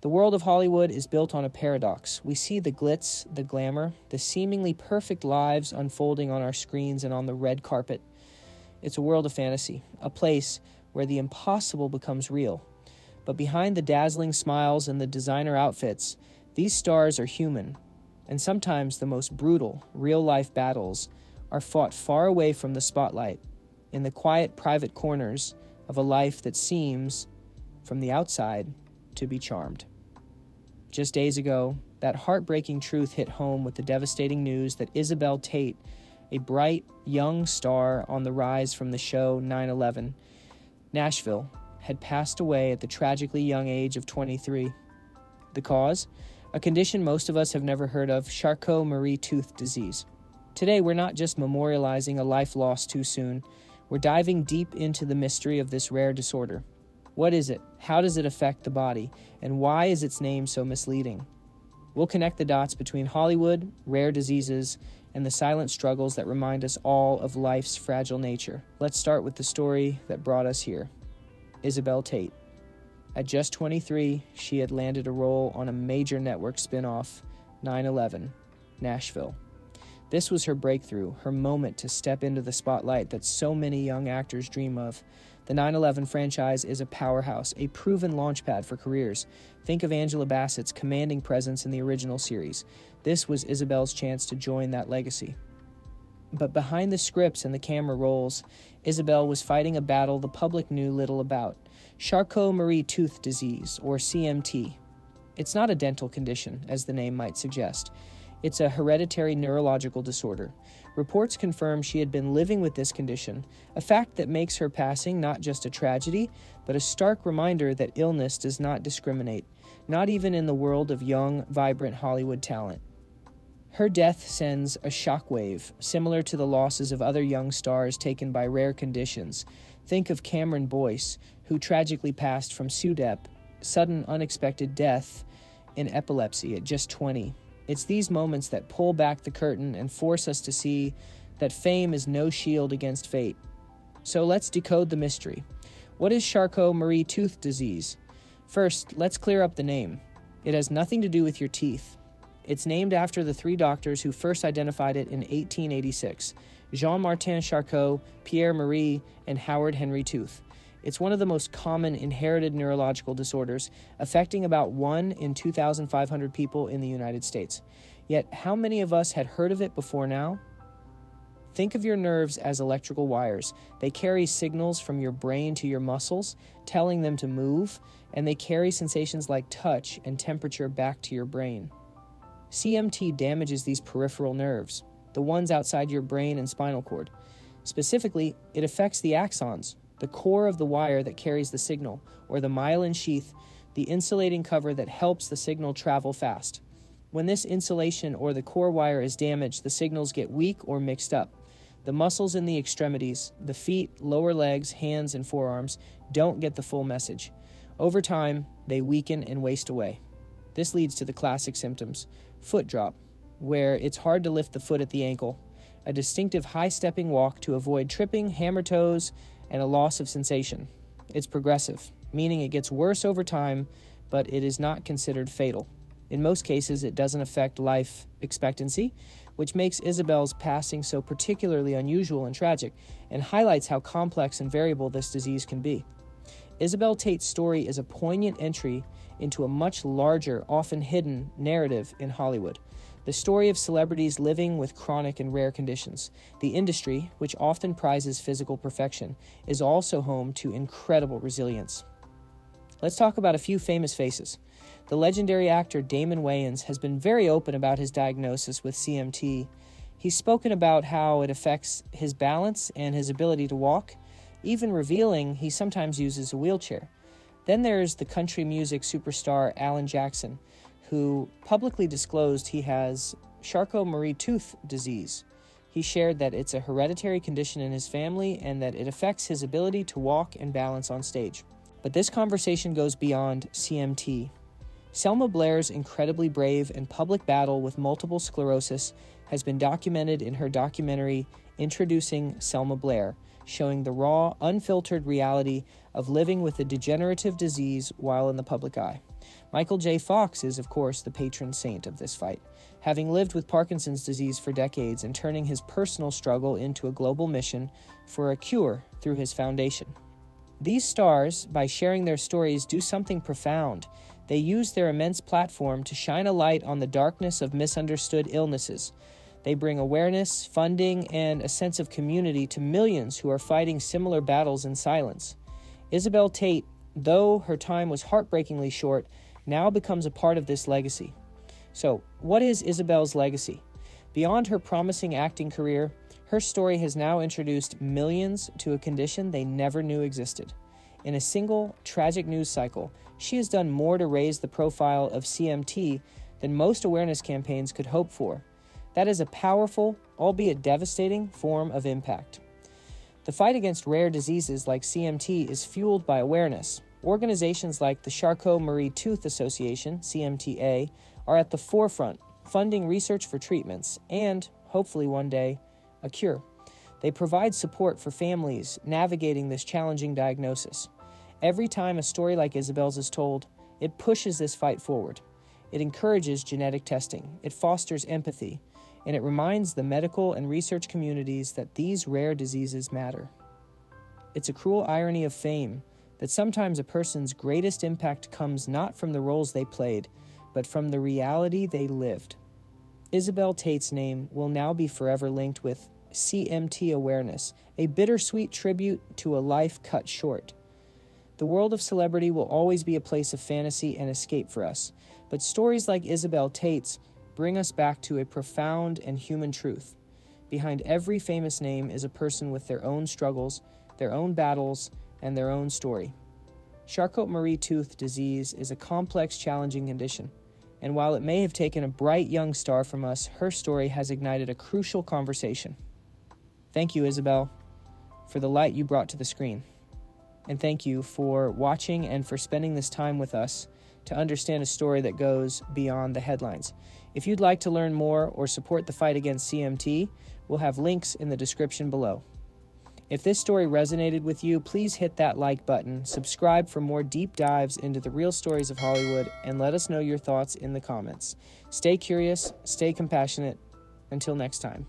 The world of Hollywood is built on a paradox. We see the glitz, the glamour, the seemingly perfect lives unfolding on our screens and on the red carpet. It's a world of fantasy, a place where the impossible becomes real. But behind the dazzling smiles and the designer outfits, these stars are human, and sometimes the most brutal, real-life battles are fought far away from the spotlight, in the quiet, private corners of a life that seems, from the outside, to be charmed. Just days ago, that heartbreaking truth hit home with the devastating news that Isabelle Tate, a bright, young star on the rise from the show 9/11, Nashville, had passed away at the tragically young age of 23. The cause? A condition most of us have never heard of, Charcot-Marie-Tooth Disease. Today, we're not just memorializing a life lost too soon. We're diving deep into the mystery of this rare disorder. What is it? How does it affect the body? And why is its name so misleading? We'll connect the dots between Hollywood, rare diseases, and the silent struggles that remind us all of life's fragile nature. Let's start with the story that brought us here. Isabelle Tate. At just 23, she had landed a role on a major network spin-off, 9/11, Nashville. This was her breakthrough, her moment to step into the spotlight that so many young actors dream of. The 9/11 franchise is a powerhouse, a proven launchpad for careers. Think of Angela Bassett's commanding presence in the original series. This was Isabelle's chance to join that legacy. But behind the scripts and the camera rolls, Isabelle was fighting a battle the public knew little about. Charcot-Marie-Tooth Disease, or CMT. It's not a dental condition, as the name might suggest. It's a hereditary neurological disorder. Reports confirm she had been living with this condition, a fact that makes her passing not just a tragedy, but a stark reminder that illness does not discriminate, not even in the world of young, vibrant Hollywood talent. Her death sends a shockwave, similar to the losses of other young stars taken by rare conditions. Think of Cameron Boyce, who tragically passed from SUDEP, sudden unexpected death, in epilepsy at just 20. It's these moments that pull back the curtain and force us to see that fame is no shield against fate. So let's decode the mystery. What is Charcot-Marie-Tooth Disease? First, let's clear up the name. It has nothing to do with your teeth. It's named after the three doctors who first identified it in 1886, Jean-Martin Charcot, Pierre-Marie, and Howard Henry Tooth. It's one of the most common inherited neurological disorders, affecting about 1 in 2,500 people in the United States. Yet, how many of us had heard of it before now? Think of your nerves as electrical wires. They carry signals from your brain to your muscles, telling them to move, and they carry sensations like touch and temperature back to your brain. CMT damages these peripheral nerves, the ones outside your brain and spinal cord. Specifically, it affects the axons, the core of the wire that carries the signal, or the myelin sheath, the insulating cover that helps the signal travel fast. When this insulation or the core wire is damaged, the signals get weak or mixed up. The muscles in the extremities, the feet, lower legs, hands, and forearms, don't get the full message. Over time, they weaken and waste away. This leads to the classic symptoms: foot drop, where it's hard to lift the foot at the ankle, a distinctive high-stepping walk to avoid tripping, hammer toes, and a loss of sensation. It's progressive, meaning it gets worse over time, but it is not considered fatal. In most cases, it doesn't affect life expectancy, which makes Isabelle's passing so particularly unusual and tragic, and highlights how complex and variable this disease can be. Isabelle Tate's story is a poignant entry into a much larger, often hidden, narrative in Hollywood. The story of celebrities living with chronic and rare conditions. The industry, which often prizes physical perfection, is also home to incredible resilience. Let's talk about a few famous faces. The legendary actor Damon Wayans has been very open about his diagnosis with CMT. He's spoken about how it affects his balance and his ability to walk, even revealing he sometimes uses a wheelchair. Then there's the country music superstar Alan Jackson, who publicly disclosed he has Charcot-Marie-Tooth Disease. He shared that it's a hereditary condition in his family and that it affects his ability to walk and balance on stage. But this conversation goes beyond CMT. Selma Blair's incredibly brave and public battle with multiple sclerosis has been documented in her documentary Introducing Selma Blair, showing the raw, unfiltered reality of living with a degenerative disease while in the public eye. Michael J. Fox is, of course, the patron saint of this fight, having lived with Parkinson's disease for decades and turning his personal struggle into a global mission for a cure through his foundation. These stars, by sharing their stories, do something profound. They use their immense platform to shine a light on the darkness of misunderstood illnesses. They bring awareness, funding, and a sense of community to millions who are fighting similar battles in silence. Isabelle Tate, though her time was heartbreakingly short, now becomes a part of this legacy. So, what is Isabelle's legacy? Beyond her promising acting career, her story has now introduced millions to a condition they never knew existed. In a single, tragic news cycle, she has done more to raise the profile of CMT than most awareness campaigns could hope for. That is a powerful, albeit devastating, form of impact. The fight against rare diseases like CMT is fueled by awareness. Organizations like the Charcot-Marie-Tooth Association, CMTA, are at the forefront, funding research for treatments and, hopefully one day, a cure. They provide support for families navigating this challenging diagnosis. Every time a story like Isabelle's is told, it pushes this fight forward. It encourages genetic testing, it fosters empathy, and it reminds the medical and research communities that these rare diseases matter. It's a cruel irony of fame that sometimes a person's greatest impact comes not from the roles they played, but from the reality they lived. Isabelle Tate's name will now be forever linked with CMT awareness, a bittersweet tribute to a life cut short. The world of celebrity will always be a place of fantasy and escape for us, but stories like Isabelle Tate's bring us back to a profound and human truth. Behind every famous name is a person with their own struggles, their own battles, and their own story. Charcot-Marie-Tooth Disease is a complex, challenging condition, and while it may have taken a bright young star from us, her story has ignited a crucial conversation. Thank you, Isabelle, for the light you brought to the screen. And thank you for watching and for spending this time with us to understand a story that goes beyond the headlines. If you'd like to learn more or support the fight against CMT, we'll have links in the description below. If this story resonated with you, please hit that like button, subscribe for more deep dives into the real stories of Hollywood, and let us know your thoughts in the comments. Stay curious, stay compassionate. Until next time.